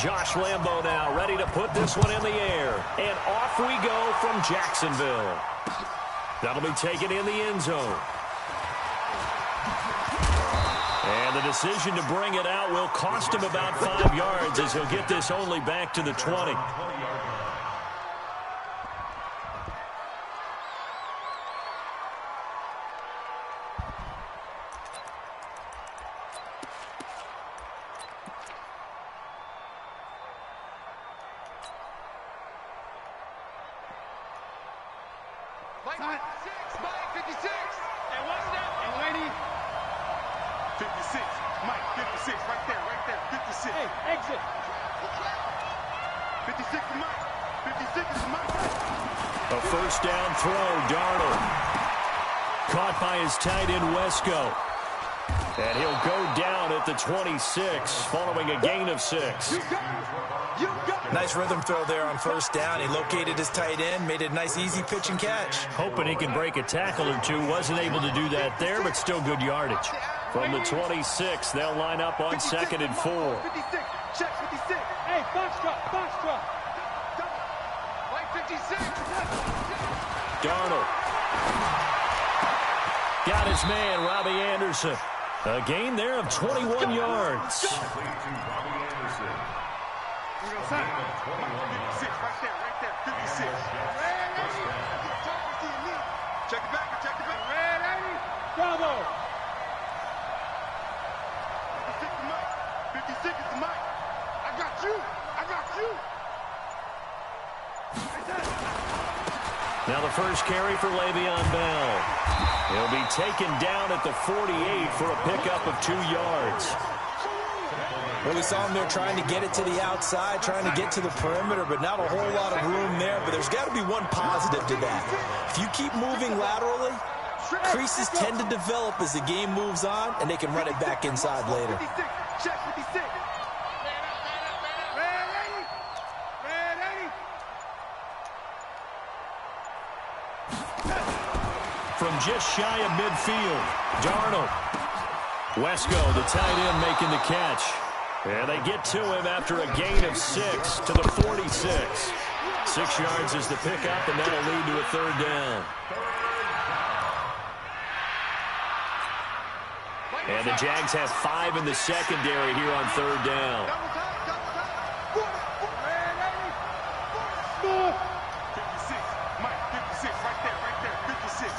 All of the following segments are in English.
Josh Lambo now ready to put this one in the air. And off we go from Jacksonville. That'll be taken in the end zone. And the decision to bring it out will cost him about 5 yards as he'll get this only back to the 20. A first down throw, Darnold. Caught by his tight end, Wesco. And he'll go down at the 26 following a gain of 6. Nice rhythm throw there on first down. He located his tight end, made it a nice easy pitch and catch. Hoping he could break a tackle or two. Wasn't able to do that there, but still good yardage. From the 26, they'll line up on 2nd and 4. 56, check 56. Hey, box drop, box drop. White 56. Darnold. Got his man, Robbie Anderson. A gain there of 21 yards. 56, right there, 56. Check it back, check it back. Ready? Bravo. 56 is Mike. 56 is Mike. I got you. I got you. Now the first carry for Le'Veon Bell. He'll be taken down at the 48 for a pickup of 2 yards. Well, we saw him there trying to get it to the outside, trying to get to the perimeter, but not a whole lot of room there. But there's got to be one positive to that. If you keep moving laterally, creases tend to develop as the game moves on, and they can run it back inside later. 56, check 56. From just shy of midfield, Darnold. Wesco, the tight end, making the catch. And they get to him after a gain of 6 to the 46. 6 yards is the pickup, and that'll lead to a 3rd down. And the Jags have 5 in the secondary here on 3rd down. 56, Mike, 56, right there, 56.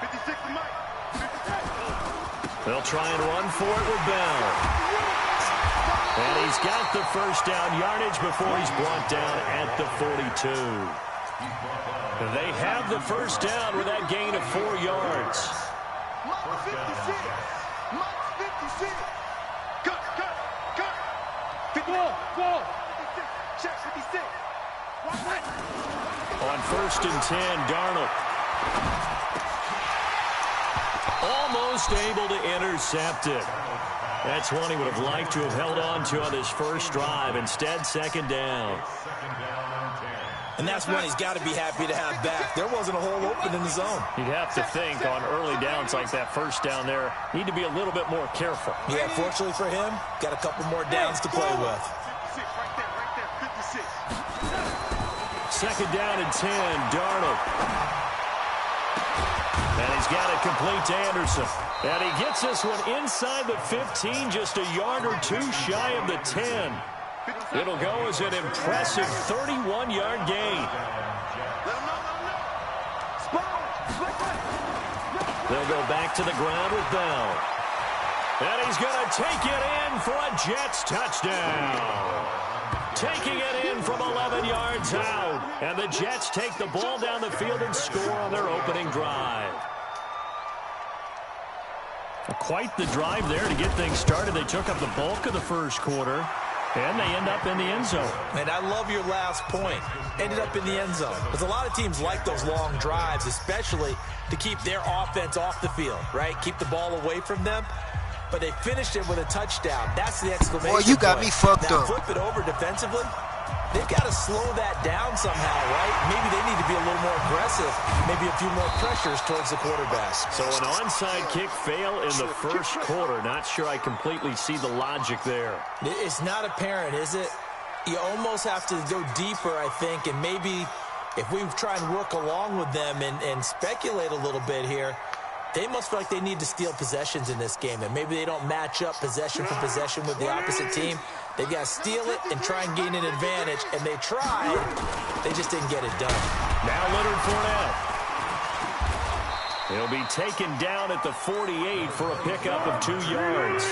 56 is Mike. 56. They'll try and run for it with Bell. And he's got the first down yardage before he's brought down at the 42. They have the first down with that gain of 4 yards. Mike 56. Mike 56. Cut. 54. 56. Check 56. On 1st and 10, Darnold. Almost able to intercept it. That's one he would have liked to have held on to on his first drive. Instead, 2nd down. And that's one he's got to be happy to have back. There wasn't a hole open in the zone. You'd have to think on early downs like that first down there, need to be a little bit more careful. Yeah, fortunately for him, got a couple more downs to play with. 56, right there, 56. 2nd down and 10, Darnold. And he's got it complete to Anderson. And he gets this one inside the 15, just a yard or 2 shy of the 10. It'll go as an impressive 31-yard gain. They'll go back to the ground with Bell. And he's going to take it in for a Jets touchdown. Taking it in from 11 yards out. And the Jets take the ball down the field and score on their opening drive. Quite the drive there to get things started. They took up the bulk of the first quarter. And they end up in the end zone. And I love your last point. Ended up in the end zone. Because a lot of teams like those long drives, especially to keep their offense off the field, right? Keep the ball away from them. But they finished it with a touchdown. That's the exclamation point. Boy, you got me fucked now, up. Flip it over defensively. They've got to slow that down somehow, right? Maybe they need to be a little more aggressive, maybe a few more pressures towards the quarterback. So an onside kick fail in the first quarter. Not sure I completely see the logic there. It's not apparent, is it? You almost have to go deeper, I think, and maybe if we try and work along with them and speculate a little bit here, they must feel like they need to steal possessions in this game, and maybe they don't match up possession for possession with the opposite team. They've got to steal it and try and gain an advantage, and they tried. They just didn't get it done. Now Leonard Fournette. He'll be taken down at the 48 for a pickup of 2 yards.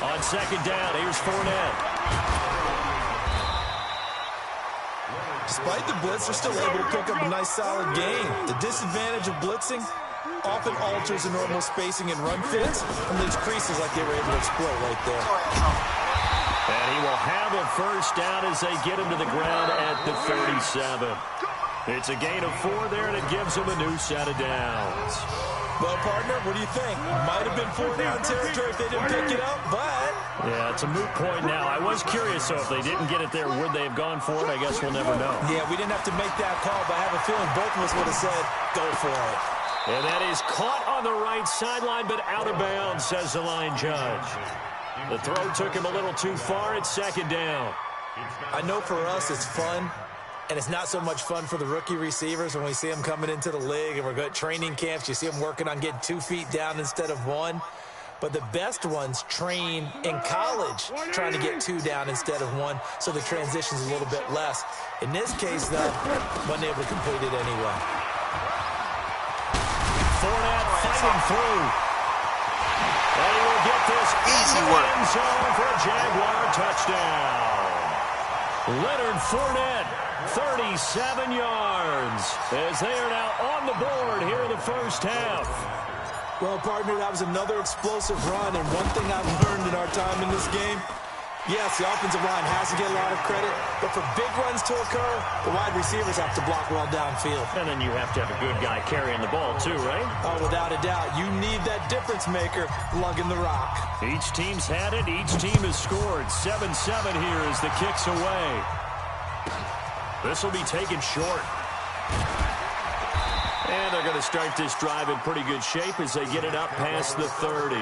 On second down, here's Fournette. Despite the blitz, they're still able to pick up a nice, solid gain. The disadvantage of blitzing often alters the normal spacing and run fits and leaves creases like they were able to exploit right there. And he will have a first down as they get him to the ground at the 37. It's a gain of 4 there, and it gives him a new set of downs. Well, partner, what do you think? Might have been 4-down territory if they didn't pick it up, but... Yeah, it's a moot point now. I was curious, so if they didn't get it there, would they have gone for it? I guess we'll never know. Yeah, we didn't have to make that call, but I have a feeling both of us would have said, go for it. And that is caught on the right sideline, but out of bounds, says the line judge. The throw took him a little too far. It's second down. I know for us it's fun, and it's not so much fun for the rookie receivers when we see them coming into the league and we're going to training camps. You see them working on getting 2 feet down instead of 1. But the best ones train in college trying to get 2 down instead of 1, so the transition's a little bit less. In this case, though, wasn't able to complete it anyway. Fournette fighting through. And he will get this easy end zone for a Jaguar touchdown. Leonard Fournette, 37 yards, as they are now on the board here in the first half. Well, partner, that was another explosive run, and one thing I've learned in our time in this game, yes, the offensive line has to get a lot of credit, but for big runs to occur, the wide receivers have to block well downfield. And then you have to have a good guy carrying the ball too, right? Oh, without a doubt. You need that difference maker lugging the rock. Each team's had it. Each team has scored. 7-7 here as the kick's away. This will be taken short. And they're going to start this drive in pretty good shape as they get it up past the 30.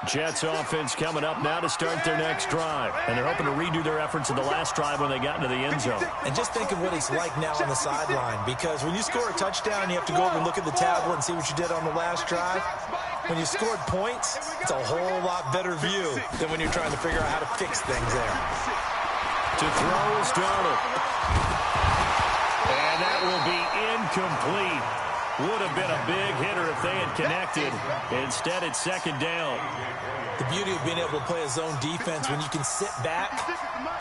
Jets offense coming up now to start their next drive. And they're hoping to redo their efforts in the last drive when they got into the end zone. And just think of what he's like now on the sideline, because when you score a touchdown, you have to go over and look at the tablet and see what you did on the last drive. When you scored points, it's a whole lot better view than when you're trying to figure out how to fix things there. To throw is Darnold. And that will be incomplete. Would have been a big hitter if they had connected. Instead, it's second down. The beauty of being able to play a zone defense when you can sit back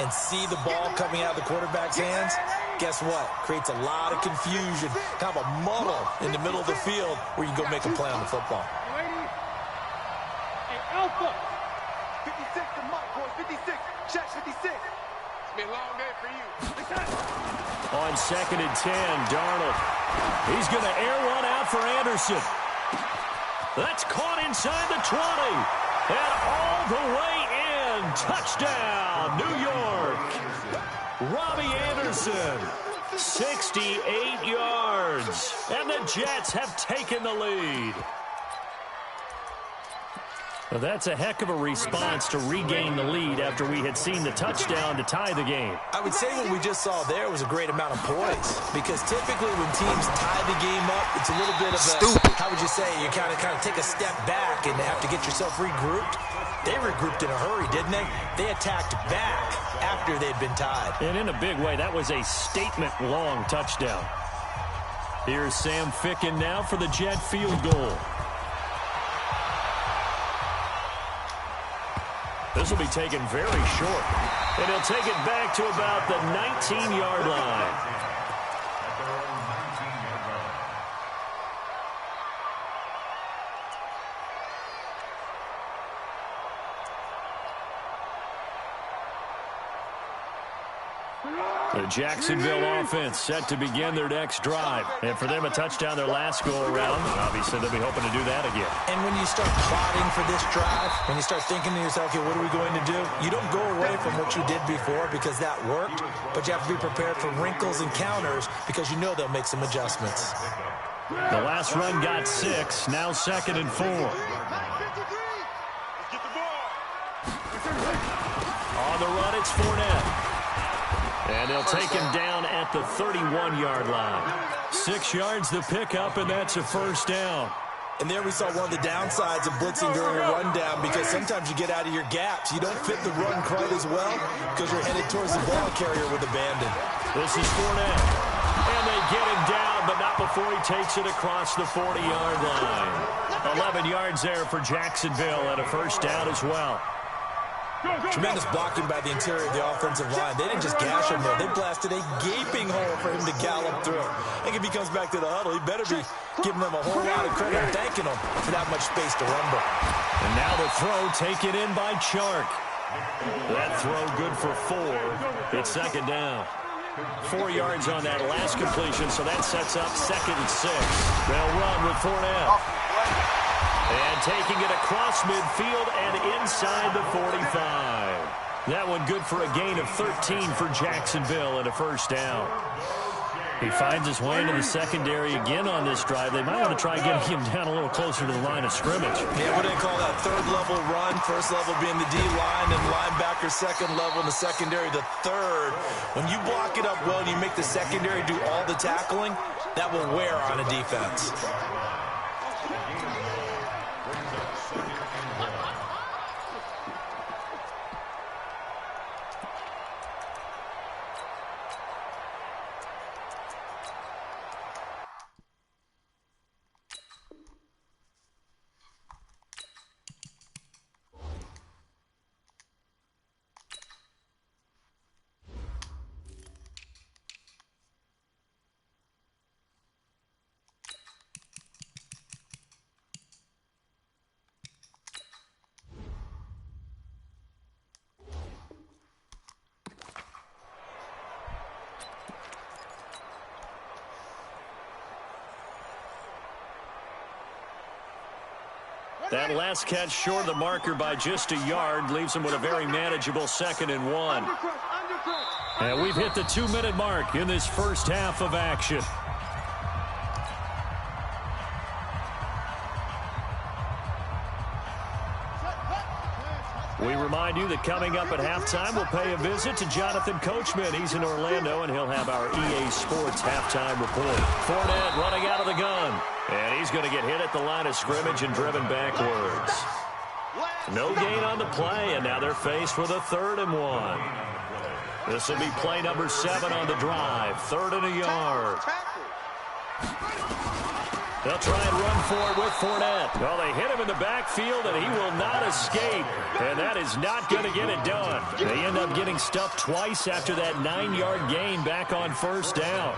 and see the ball coming out of the quarterback's hands, guess what? Creates a lot of confusion, kind of a muddle in the middle of the field where you can go make a play on the football. Hey, Alpha. 56 to Mike, boy. 56. Check 56. It's been a long day for you. On second and 10, Darnold. He's going to air one out for Anderson. That's caught inside the 20. And all the way in. Touchdown, New York. Robbie Anderson, 68 yards. And the Jets have taken the lead. Well, that's a heck of a response to regain the lead after we had seen the touchdown to tie the game. I would say what we just saw there was a great amount of poise, because typically when teams tie the game up, it's a little bit of a, how would you say, you kind of take a step back and have to get yourself regrouped. They regrouped in a hurry, didn't they? They attacked back after they'd been tied. And in a big way, that was a statement-long touchdown. Here's Sam Ficken now for the Jet field goal. This will be taken very short. And he'll take it back to about the 19-yard line. The Jacksonville offense set to begin their next drive. And for them, a touchdown their last go-around. Obviously, they'll be hoping to do that again. And when you start plotting for this drive, when you start thinking to yourself, okay, what are we going to do? You don't go away from what you did before because that worked, but you have to be prepared for wrinkles and counters because you know they'll make some adjustments. The last run got 6, now 2nd and 4. On the run, it's Fournette. And they'll take him down at the 31-yard line. 6 yards the pickup, and that's a first down. And there we saw one of the downsides of blitzing during a rundown because sometimes you get out of your gaps. You don't fit the run quite as well because you're headed towards the ball carrier with abandon. This is Fournette. And they get him down, but not before he takes it across the 40-yard line. 11 yards there for Jacksonville and a first down as well. Tremendous blocking by the interior of the offensive line. They didn't just gash him there. They blasted a gaping hole for him to gallop through. I think if he comes back to the huddle, he better be giving them a whole lot of credit and thanking them for that much space to rumble. And now the throw taken in by Chark. That throw good for 4. It's 2nd down. 4 yards on that last completion, so that sets up 2nd and 6. They'll run with Fournette. And taking it across midfield and inside the 45. That one good for a gain of 13 for Jacksonville and a first down. He finds his way into the secondary again on this drive. They might want to try getting him down a little closer to the line of scrimmage. Yeah, what do they call that? 3rd level run. 1st level being the D-line and linebacker 2nd level in the secondary, the 3rd. When you block it up well and you make the secondary do all the tackling, that will wear on a defense. That last catch short of the marker by just a yard leaves them with a very manageable 2nd and 1. And we've hit the 2-minute mark in this first half of action. We remind you that coming up at halftime, we'll pay a visit to Jonathan Coachman. He's in Orlando, and he'll have our EA Sports halftime report. Fournette running out of the gun. And he's going to get hit at the line of scrimmage and driven backwards. No gain on the play, and now they're faced with a 3rd and 1. This will be play number 7 on the drive. 3rd and a yard. They'll try and run for it with Fournette. Well, they hit him in the backfield, and he will not escape. And that is not going to get it done. They end up getting stuffed twice after that 9-yard gain back on 1st down.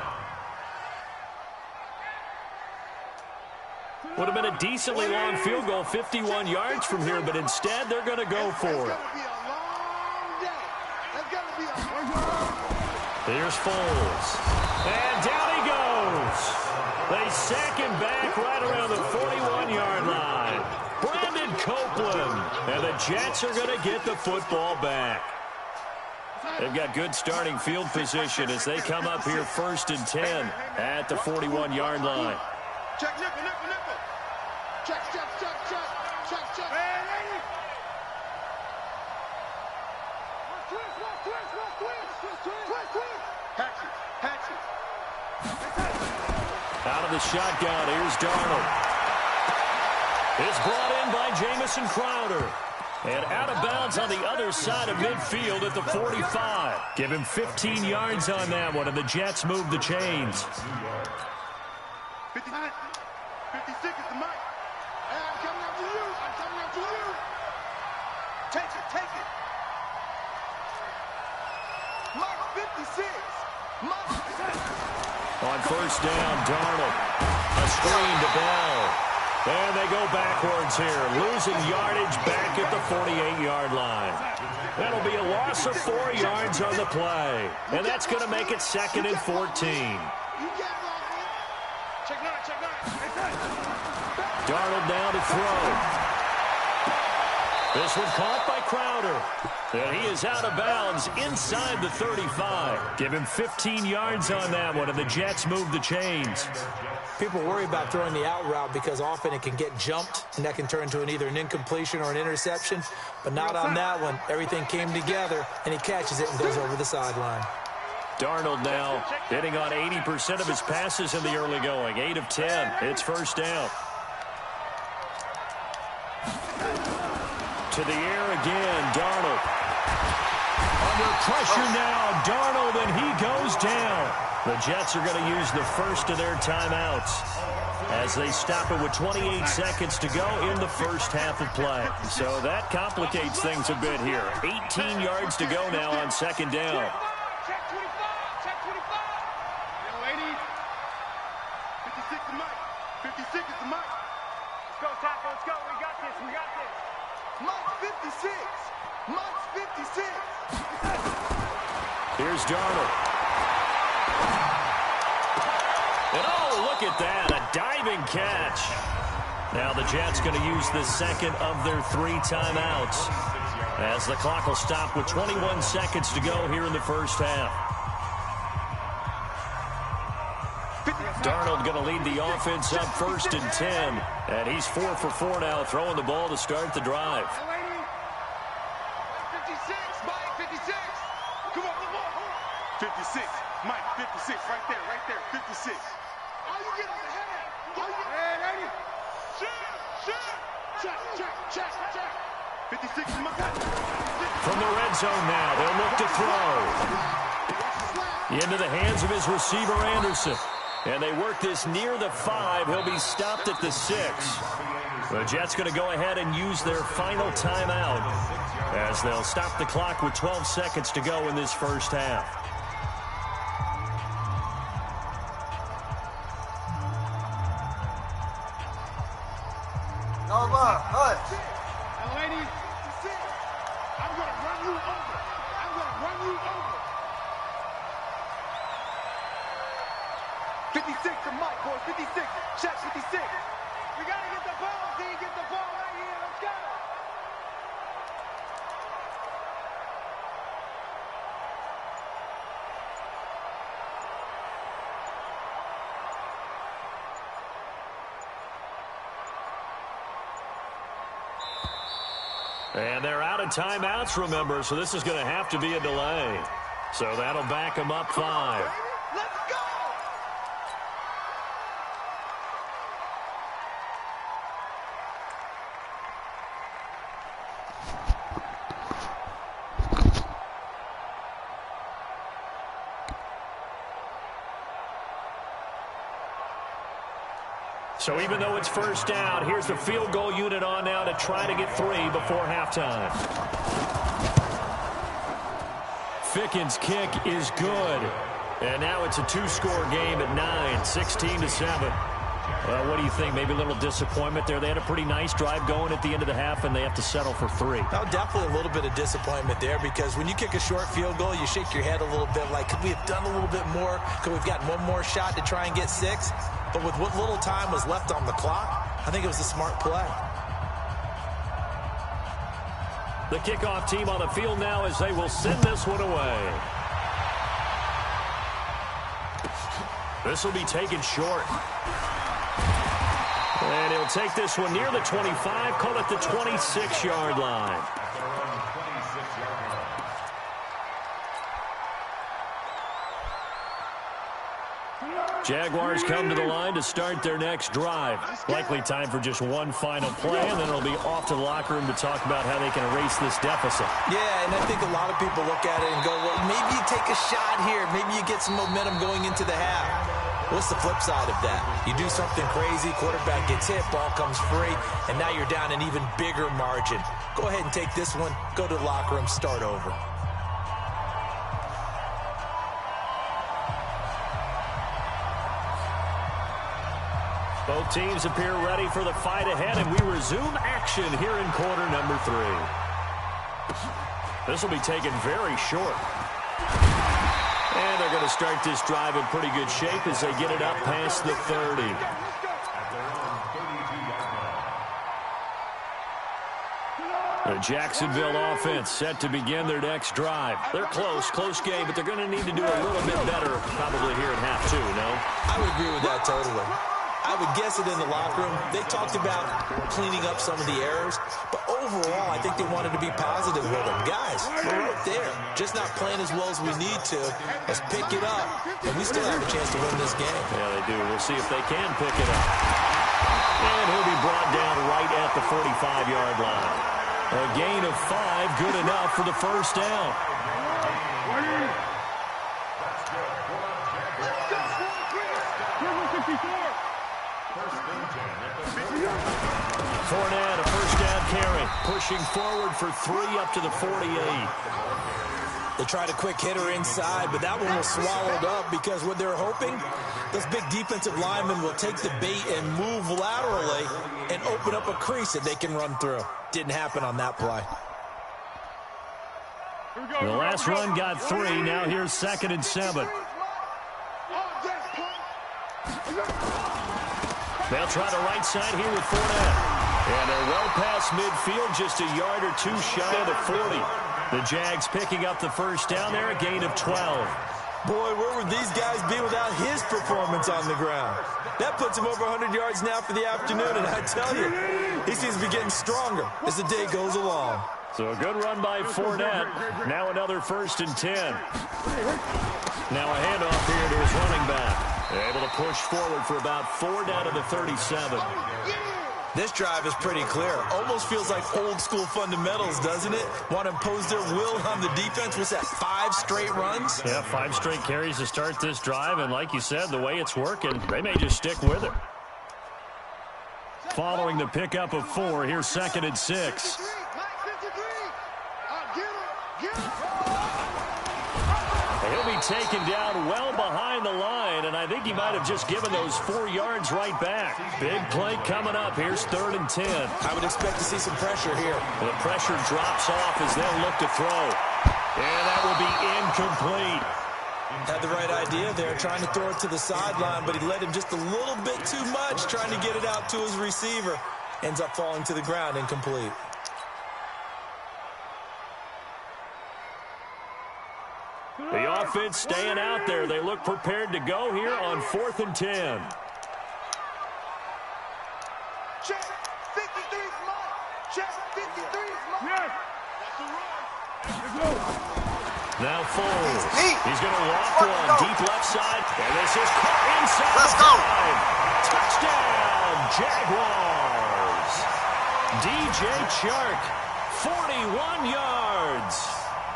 Would have been a decently long field goal, 51 yards from here, but instead they're going to go for it. Here's Foles. And down he goes. They sack him back right around the 41-yard line. Brandon Copeland. And the Jets are going to get the football back. They've got good starting field position as they come up here 1st and 10 at the 41-yard line. Check, nipple, nipple, nipple. Check, check, check, check, check, check. Hey, lady. Twist. Hatchet. Out of the shotgun, here's Darnold. It's brought in by Jamison Crowder. And out of bounds on the other side of midfield at the 45. Give him 15 yards on that one, and the Jets move the chains. 59, 56 is the mic. Hey, I'm coming after you. Take it. Mark 56. On 1st down, Darnold. A screen to Bell. And they go backwards here, losing yardage back at the 48-yard line. That'll be a loss of 4 yards on the play. And that's going to make it 2nd and 14. Darnold now to throw. This one caught by Crowder. And he is out of bounds inside the 35. Give him 15 yards on that one, and the Jets move the chains. People worry about throwing the out route because often it can get jumped, and that can turn into either an incompletion or an interception. But not on that one. Everything came together, and he catches it and goes over the sideline. Darnold now hitting on 80% of his passes in the early going. 8 of 10. It's first down. To the air again, Darnold. Under pressure now, Darnold, and he goes down. The Jets are going to use the first of their timeouts as they stop it with 28 seconds to go in the first half of play. So that complicates things a bit here. 18 yards to go now on second down. Check 25. Check 25. Yo, ladies. 56 is Mike. 56 is the Mike. Let's go, Taco. Let's go. We got this. We got this. Mike's 56. Mike's 56. Here's Darnold. And oh, look at that. A diving catch. Now the Jets going to use the second of their 3 timeouts as the clock will stop with 21 seconds to go here in the first half. Darnold going to lead the offense up 1st and 10. And he's 4 for 4 now, throwing the ball to start the drive. 56, Mike, 56. Come on, come on. 56, Mike, 56, right there, 56. All you get is a head. All you get, hey, lady. Check. 56 is Mike. From the red zone now, they'll look to throw. Into the hands of his receiver, Anderson. And they work this near the 5. He'll be stopped at the 6. The Jets going to go ahead and use their final timeout as they'll stop the clock with 12 seconds to go in this first half. No love, hush. And ladies, I'm going to run you over. I'm going to run you over. 56 to Mike, boys. 56. Check 56. We got to get the ball, D. Get the ball right here. Let's go. And they're out of timeouts, remember, so this is going to have to be a delay. So that'll back them up 5. Let's go. So even though it's first down, here's the field goal unit on now to try to get 3 before halftime. Ficken's kick is good. And now it's a 2-score game at 9, 16-7. Well, what do you think? Maybe a little disappointment there. They had a pretty nice drive going at the end of the half, and they have to settle for 3. Now, definitely a little bit of disappointment there because when you kick a short field goal, you shake your head a little bit like, could we have done a little bit more? Could we have gotten one more shot to try and get 6? But with what little time was left on the clock, I think it was a smart play. The kickoff team on the field now as they will send this one away. This will be taken short. And he'll take this one near the 25, call it the 26-yard line. Jaguars come to the line to start their next drive. Likely time for just one final play, and then it'll be off to the locker room to talk about how they can erase this deficit. Yeah, and I think a lot of people look at it and go, well, maybe you take a shot here. Maybe you get some momentum going into the half. What's the flip side of that? You do something crazy, quarterback gets hit, ball comes free, and now you're down an even bigger margin. Go ahead and take this one, go to the locker room, start over. Both teams appear ready for the fight ahead, and we resume action here in quarter number 3. This will be taken very short. And they're going to start this drive in pretty good shape as they get it up past the 30. The Jacksonville offense set to begin their next drive. They're close game, but they're going to need to do a little bit better probably here at half 2, no? I would agree with that totally. I would guess it in the locker room. They talked about cleaning up some of the errors, but overall, I think they wanted to be positive with them. Guys, we're right there. Just not playing as well as we need to. Let's pick it up, and we still have a chance to win this game. Yeah, they do. We'll see if they can pick it up. And he'll be brought down right at the 45-yard line. A gain of 5, good enough for the first down. Fournette, a first down carry, pushing forward for 3 up to the 48. They tried a quick hitter inside, but that one was swallowed up because what they're hoping, those big defensive linemen will take the bait and move laterally and open up a crease that they can run through. Didn't happen on that play. The last run got 3. Now here's 2nd and 7. They'll try the right side here with Fournette. And they're well past midfield, just a yard or 2 shy of the 40. The Jags picking up the first down there, a gain of 12. Boy, where would these guys be without his performance on the ground? That puts him over 100 yards now for the afternoon, and I tell you, he seems to be getting stronger as the day goes along. So a good run by Fournette. Now another 1st and 10. Now a handoff here to his running back. They're able to push forward for about 4 down to the 37. This drive is pretty clear. Almost feels like old school fundamentals, doesn't it? Want to impose their will on the defense. Was that 5 straight runs? Yeah, 5 straight carries to start this drive. And like you said, the way it's working, they may just stick with it. Following the pickup of 4, here's 2nd and 6. He'll be taken down well behind the line, and I think he might have just given those 4 yards right back. Big play coming up. Here's 3rd and 10. I would expect to see some pressure here. The pressure drops off as they'll look to throw. And that will be incomplete. Had the right idea there, trying to throw it to the sideline, but he let him just a little bit too much, trying to get it out to his receiver. Ends up falling to the ground, incomplete. The offense staying out there. They look prepared to go here on 4th and 10. Check 53's Mike. Check 53's Mike. Now Foles. He's going to walk one deep left side. And this is caught inside Let's the go. 5. Touchdown, Jaguars. DJ Chark, 41 yards.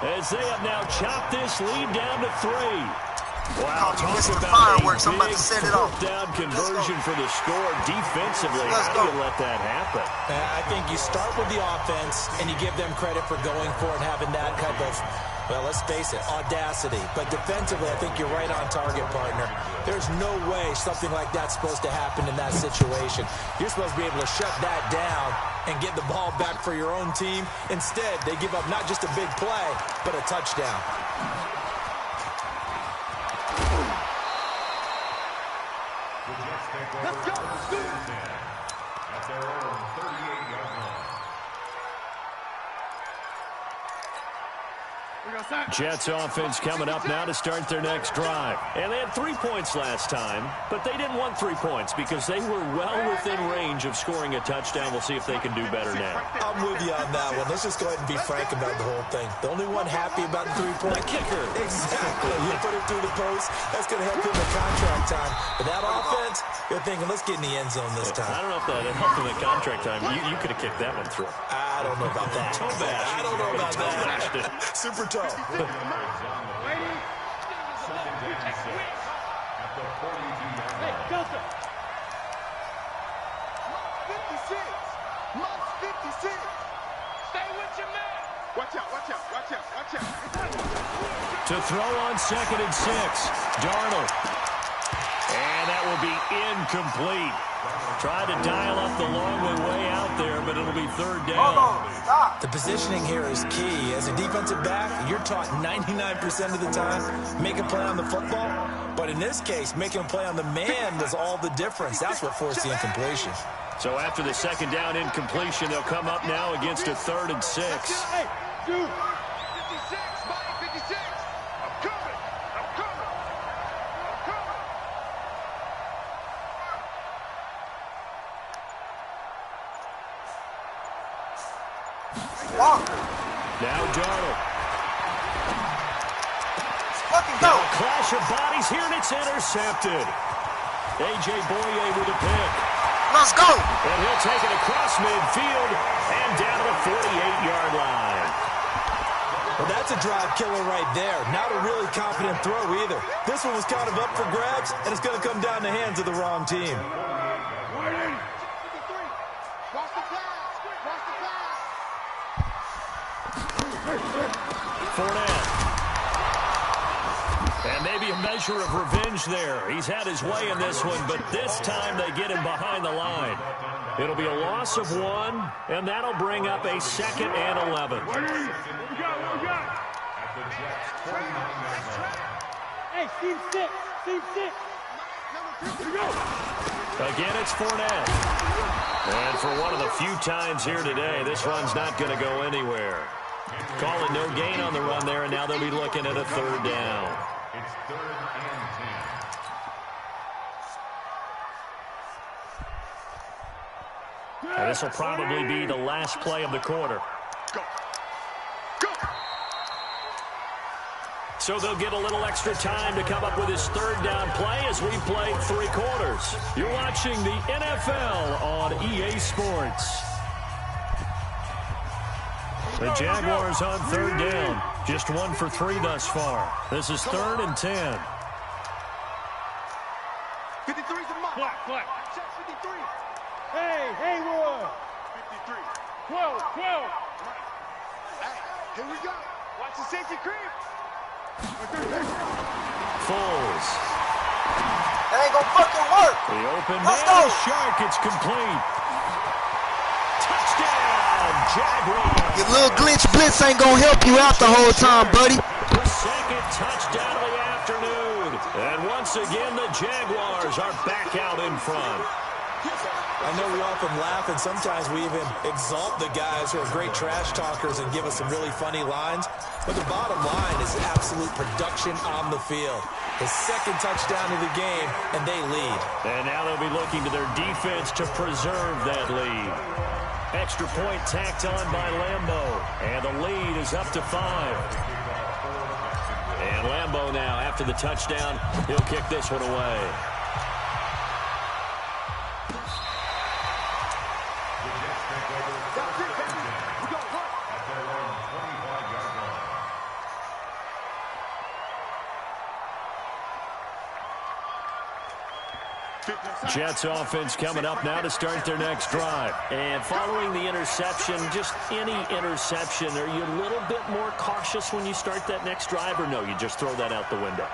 As they have now chopped this lead down to 3. Wow, You missed talk the about fireworks. a I'm about big to set it off. 4th down conversion for the score. Defensively, Let's how do go. you let that happen? I think you start with the offense, and you give them credit for going for it and having that type of, well, let's face it, audacity. But defensively, I think you're right on target, partner. There's no way something like that's supposed to happen in that situation. You're supposed to be able to shut that down and get the ball back for your own team. Instead, they give up not just a big play, but a touchdown. Let's go. At their own 38-yard line. Jets offense coming up now to start their next drive. And they had 3 points last time, but they didn't want 3 points because they were well within range of scoring a touchdown. We'll see if they can do better now. I'm with you on that one. Let's just go ahead and be frank about the whole thing. The only one happy about the 3-point The kicker. Exactly. You put it through the post. That's going to help him in contract time. But that offense, you're thinking, let's get in the end zone this time. I don't know if that helped in the contract time. You could have kicked that one through. I don't know about that. Toe bash. I don't know about Toe that. bashed it. Super toe. At the 42-yard line. 56. Mike's 56. Stay with your man. Watch out, watch out, watch out, watch out. To throw on 2nd and 6. Darnold. And that will be incomplete. Tried to dial up the long way out there, but it'll be third down. The positioning here is key. As a defensive back, you're taught 99% of the time, make a play on the football. But in this case, making a play on the man was all the difference. That's what forced the incompletion. So after the second down incompletion, they'll come up now against a 3rd and 6. Hey, dude. 56, Mike, 56. I'm coming. I'm coming. I'm coming. Now Darnold. Fucking Now a clash of bodies here, and it's intercepted. A.J. Boye with a pick. Let's go. And he'll take it across midfield and down to the 48-yard line. Well, that's a drive killer right there. Not a really confident throw either. This one was kind of up for grabs, and it's going to come down the hands of the wrong team. Watch the pass. Watch the pass. Fournette. And maybe a measure of revenge there. He's had his way in this one, but this time they get him behind the line. It'll be a loss of 1, and that'll bring up a 2nd and 11. What we got? Hey, team 6. Team 6. Again, it's Fournette. And for one of the few times here today, this run's not going to go anywhere. Call it no gain on the run there, and now they'll be looking at a 3rd down. It's 3rd and 10. And this will probably be the last play of the quarter. Go. Go. So they'll get a little extra time to come up with his 3rd down play as we played 3 quarters. You're watching the NFL on EA Sports. The Jaguars on 3rd down. Just 1 for 3 thus far. This is 3rd and 10. 53's a mark. Black. Check 53. Hey, Haywood. 53. 12. Hey, here we go. Watch the safety creep. Foles. That ain't gonna fucking work. The open Let's man go. is sharp. It's complete. Touchdown, Jaguars. Your little glitch blitz ain't gonna help you out the whole time, buddy. The 2nd touchdown of the afternoon. And once again, the Jaguars are back out in front. I know we often laugh, and sometimes we even exalt the guys who are great trash talkers and give us some really funny lines. But the bottom line is absolute production on the field. His 2nd touchdown of the game, and they lead. And now they'll be looking to their defense to preserve that lead. Extra point tacked on by Lambo. And the lead is up to 5. And Lambo now, after the touchdown, he'll kick this one away. Jets offense coming up now to start their next drive. And following the interception, just any interception, are you a little bit more cautious when you start that next drive, or no, you just throw that out the window?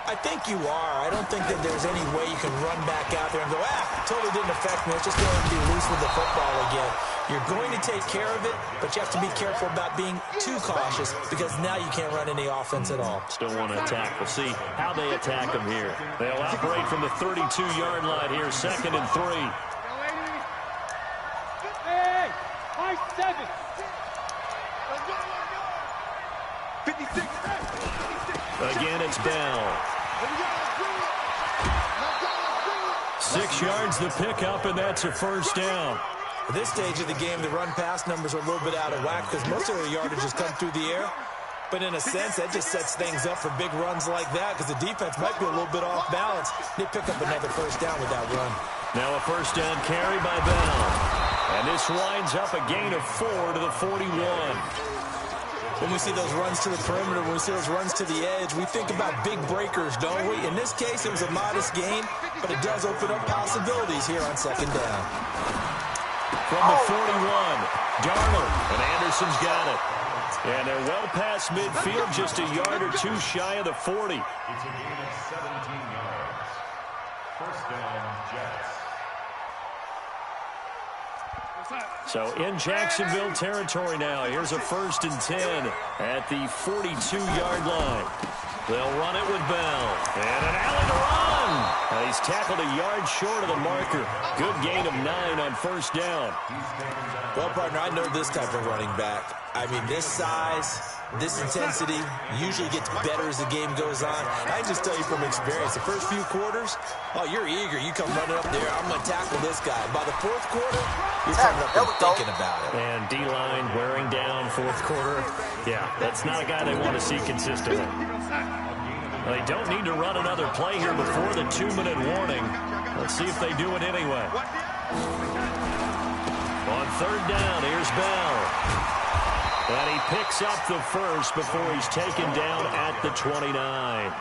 I think you are. I don't think that there's any way you can run back out there and go, totally didn't affect me. It's just going to be loose with the football again. You're going to take care of it, but you have to be careful about being too cautious because now you can't run any offense at all. Still want to attack. We'll see how they attack them here. They'll operate from the 32-yard line here, 2nd and 3. Hey, high 7. 56. Again, it's Bell. 6 yards the pickup, and that's a 1st down. At this stage of the game, the run-pass numbers are a little bit out of whack because most of the yardage has come through the air. But in a sense, that just sets things up for big runs like that because the defense might be a little bit off balance. They pick up another 1st down with that run. Now a 1st down carry by Bell. And this winds up a gain of 4 to the 41. When we see those runs to the perimeter, when we see those runs to the edge, we think about big breakers, don't we? In this case, it was a modest gain, but it does open up possibilities here on 2nd down. From the 41, Darnold, and Anderson's got it. And they're well past midfield, just a yard or 2 shy of the 40. It's a gain of 17 yards. First down, Jets. So in Jacksonville territory now. Here's a 1st and 10 at the 42-yard line. They'll run it with Bell. And an alley to run. He's tackled a yard short of the marker. Good gain of 9 on 1st down. Well, partner, I know this type of running back. I mean, this size, this intensity usually gets better as the game goes on. I can just tell you from experience, the first few quarters, oh, you're eager. You come running up there, I'm going to tackle this guy. By the 4th quarter, you're coming up and thinking about it. And D-line wearing down 4th quarter. Yeah, that's not a guy they want to see consistently. They don't need to run another play here before the 2-minute warning. Let's see if they do it anyway. On 3rd down, here's Bell. And he picks up the first before he's taken down at the 29.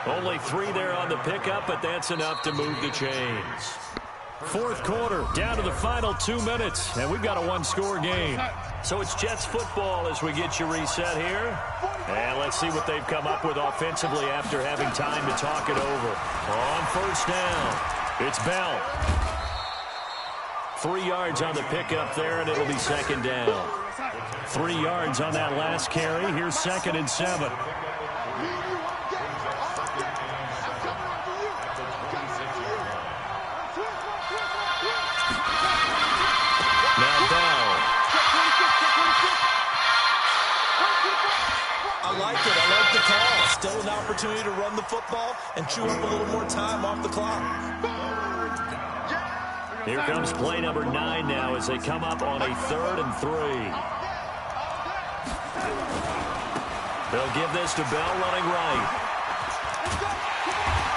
Only 3 there on the pickup, but that's enough to move the chains. 4th quarter, down to the final 2 minutes, and we've got a 1-score game. So it's Jets football as we get you reset here. And let's see what they've come up with offensively after having time to talk it over. On 1st down, it's Bell. 3 yards on the pickup there, and it'll be 2nd down. 3 yards on that last carry. Here's 2nd and 7. Now Bell. I like it. I like the call. Still an opportunity to run the football and chew up a little more time off the clock. Here comes play number 9 now as they come up on a 3rd and 3. They'll give this to Bell running right.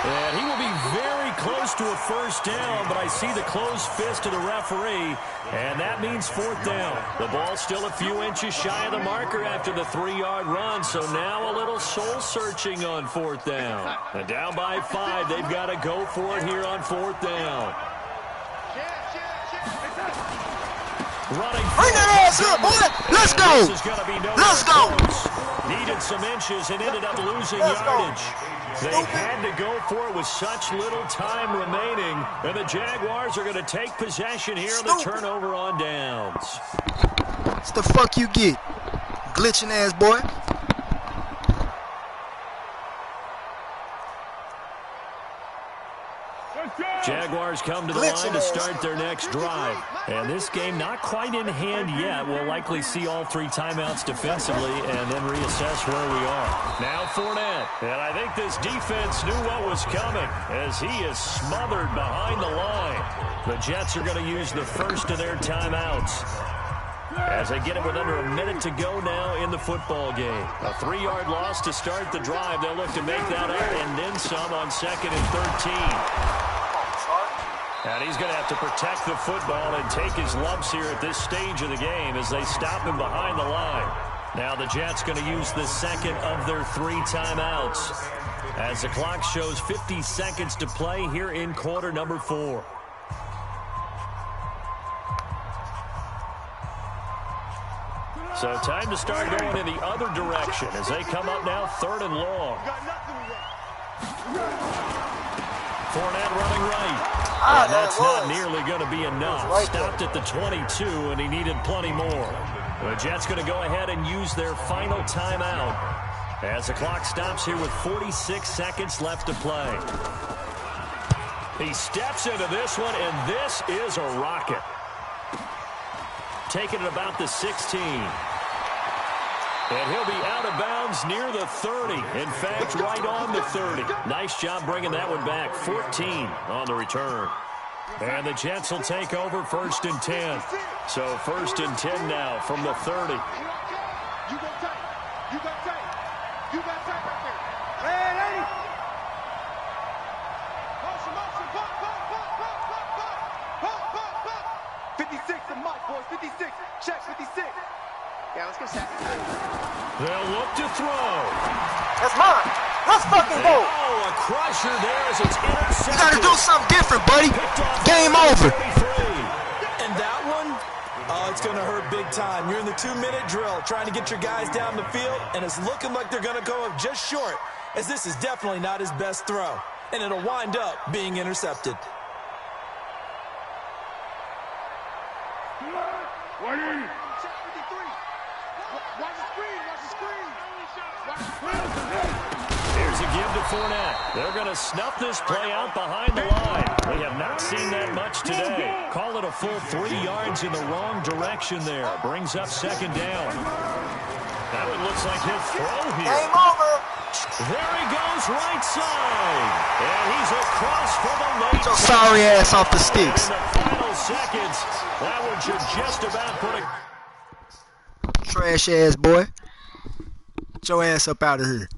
And he will be very close to a 1st down, but I see the closed fist of the referee, and that means 4th down. The ball's still a few inches shy of the marker after the 3-yard run, so now a little soul-searching on 4th down. And down by 5, they've got to go for it here on 4th down. Running. Bring that ass up, boy. Let's go. Let's go. Needed some inches and ended up losing yardage. They had to go for it with such little time remaining. And the Jaguars are going to take possession here on the turnover on downs. What's the fuck you get? Glitching ass boy. Jaguars come to the line to start their next drive. And this game not quite in hand yet. We'll likely see all 3 timeouts defensively and then reassess where we are. Now Fournette. And I think this defense knew what was coming as he is smothered behind the line. The Jets are going to use the first of their timeouts as they get it with under a minute to go now in the football game. A 3-yard loss to start the drive. They'll look to make that up and then some on 2nd and 13. And he's going to have to protect the football and take his lumps here at this stage of the game as they stop him behind the line. Now the Jets going to use the 2nd of their 3 timeouts as the clock shows 50 seconds to play here in quarter number 4. So time to start going in the other direction as they come up now 3rd and long. Fournette running right. And that's not nearly going to be enough. Stopped at the 22, and he needed plenty more. The Jets going to go ahead and use their final timeout as the clock stops here with 46 seconds left to play. He steps into this one, and this is a rocket. Taking it about the 16. And he'll be out of bounds near the 30. In fact, right on the 30. Nice job bringing that one back. 14 on the return. And the Jets will take over 1st and 10. So 1st and 10 now from the 30. You got tight. You got tight. You got tight right there. Hey, lady. Motion, motion. Pop, pop, pop, pop, pop, pop. Pop, pop, pop. 56 and Mike, boys. 56. Check 56. Yeah, let's go, Shaq. They'll look to throw. That's mine. Let's fucking go. Oh, a crusher there as it's intercepted. You gotta do something different, buddy. Game over. And that one, oh, it's going to hurt big time. You're in the 2-minute drill trying to get your guys down the field, and it's looking like they're going to go up just short, as this is definitely not his best throw. and it'll wind up being intercepted. Here's a give to Fournette. They're going to snuff this play out behind the line. We have not seen that much today. Call it a full 3 yards in the wrong direction there. Brings up second down. Now it looks like he'll throw here. Game over. There he goes, right side. And he's across for the late. Get your sorry ass off the sticks. In the final seconds, that one should just about put a... Trash ass boy. Get your ass up out of here.